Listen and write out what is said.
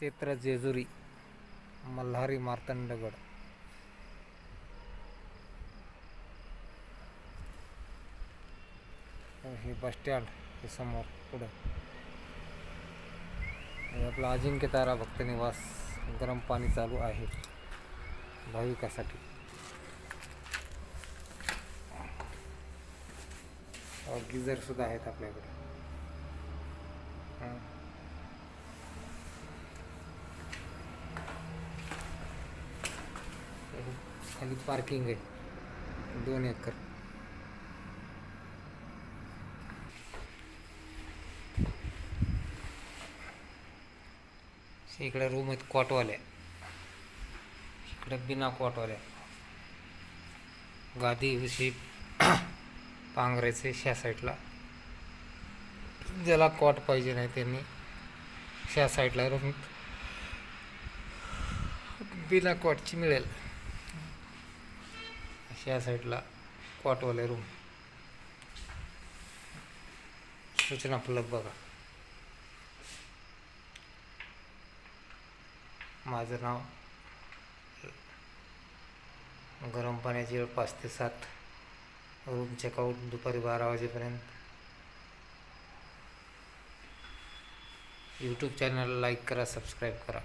क्षेत्र जेजुरी मल्हारी मार्तंडगड. हे bus stand हे समोर पुढं हे आपलं अजिंक्य तारा भक्त निवास. गरम पाणी चालू आहे भाविकासाठी. गिझर सुद्धा आहेत आपल्याकडे. खाली पार्किंग आहे 2 एकर. इकडे रूम आहेत कॉटवाल्या, इकडे बिना कॉटवाल्या. गादी विषयी पांघरायचे ह्या साईडला. ज्याला कॉट पाहिजे नाही त्यांनी ह्या साईडला रूम बिना कॉटची मिळेल. ह्या साईडला कॉटवाले रूम. सूचना फलक बघा. माझं नाव. गरम पाण्याची वेळ 5 ते 7. रूम चेकआउट दुपारी 12 वाजेपर्यंत. यूट्यूब चॅनलला लाईक करा, सबस्क्राईब करा.